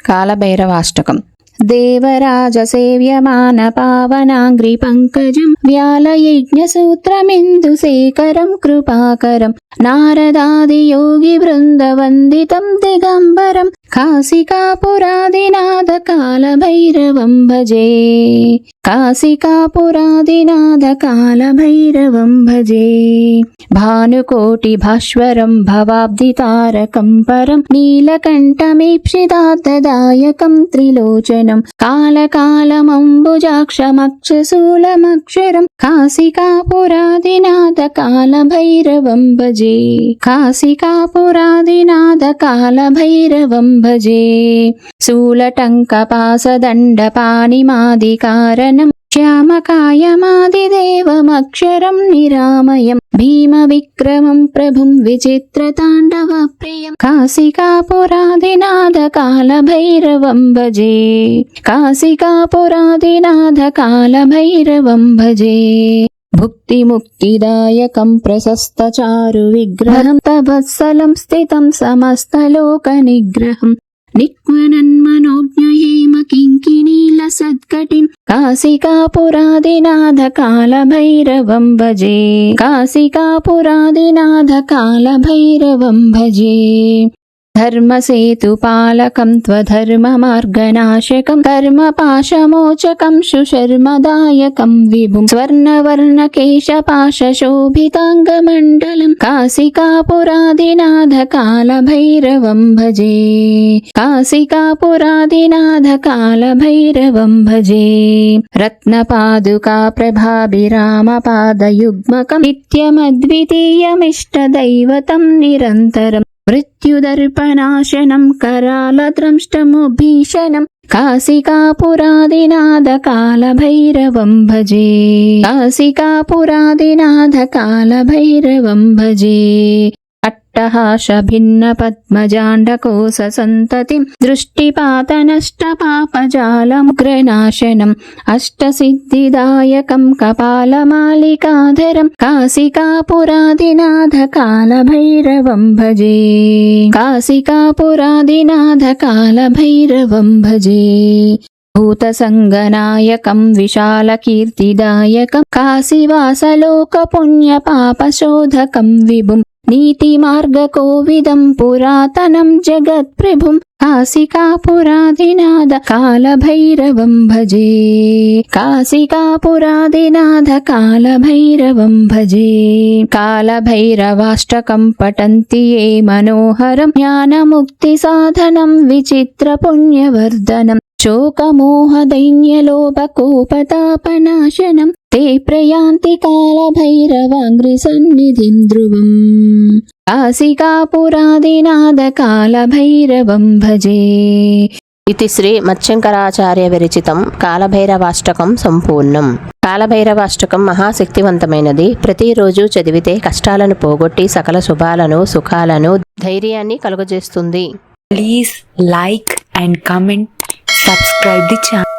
కాలభైరవాష్టకం. దేవరాజ సేవ్యమాన పావనాంగ్రి పంకజం వ్యాలయజ్ఞసూత్రమిందు శేఖరం కృపాకరం నారదాది యోగి బృంద వందితం దిగంబరం కాశికాపురాదినాథ కాలభైరవం భజే. కాశికాపురాదినాథ కాలభైరవం భజే. భానుకోటి భాస్వరం భవాబ్ది తారకం పరం నీలకంఠమీప్సితార్థదాయకం త్రిలోచనం కాలకాలమంబుజాక్షమక్షశూలమక్షరం కాశికాపురాదినాథ కాలభైరవం భజే. కాశికాపురాదినాథ కాలభైరవం భజే. శూలటంకపాసదండపాణిమాదికారణం శ్యామకాయమాదిదేవమక్షరం నిరామయం భీమ విక్రమం ప్రభుం విచిత్రతాండవ ప్రియం కాశికాపురాదినాథ కాలభైరవం భజే. కాశికాపురాదినాథ కాలభైరవం భజే. భుక్తిముక్తిదాయకం ప్రశస్తచారు విగ్రహం తవత్సలం స్థితం సమస్తలోక నిగ్రహం నిక్వనన్మనోజ్ఞయేమ కింకినీల సద్కటిం కాశికాపురాదినాథ కాలభైరవం భజే. కాశికాపురాదినాథ కాలభైరవం భజే. ధర్మసేతుపాలకం త్వధర్మమార్గనాశకం ధర్మపాశమోచకం సుశర్మదాయకం విభుం స్వర్ణవర్ణకేశపాశోభితాంగమండలం కాశికాపురాదినాథ కాలభైరవం భజే. కాశికాపురాదినాథ కాలభైరవం భజే. రత్నపాదుకా ప్రభాభిరామపాదయుగ్మకం నిత్యమద్వితీయమిష్టదైవతం నిరంతరం మృత్యుదర్పనాశనం करालद्रंष्टमुभीषणं काशिकापुरादिनाथ कालभैरवं भजे. काशिकापुरादिनाथ कालभैरवं भजे. अट्टहास भिन्न पद्मजाण्डकोश सन्ततिं दृष्टिपातनष्टपापजालमुग्रनाशनम् अष्टसिद्धिदायकं कपालमालिकाधरं काशिकापुरादिनाथ कालभैरवं भजे. काशिकापुरादिनाथ कालभैरवं भजे. भूतसङ्गनायकं विशालकीर्तिदायकं काशीवासलोकपुण्यपापशोधकं विभुं नीतिमार्गकोविदं पुरातनं जगत्प्रभुं काशिकापुरादिनाथ कालभैरवं भजे. काशिकापुरादिनाथ कालभैरवं भजे. कालभैरवाष्टकं पठन्ति ये मनोहरं ज्ञानमुक्तिसाधनं विचित्रपुण्यवर्धनं शोकमोहदैन्यलोभकोपतापनाशनं ते प्रयान्ति कालभैरवाङ्घ्रिसन्निधिं ध्रुवम् काशिकापुरादिनाथ कालभैरवं भजे. इति श्री మత్స్యంకరాచార్య విరచితం కాలభైరవాష్టకం సంపూర్ణం. కాలభైరవాష్టకం మహాశక్తివంతమైనది. ప్రతిరోజు చదివితే కష్టాలను పోగొట్టి సకల శుభాలను సుఖాలను ధైర్యాన్ని కలుగజేస్తుంది. Please like and comment, subscribe the channel.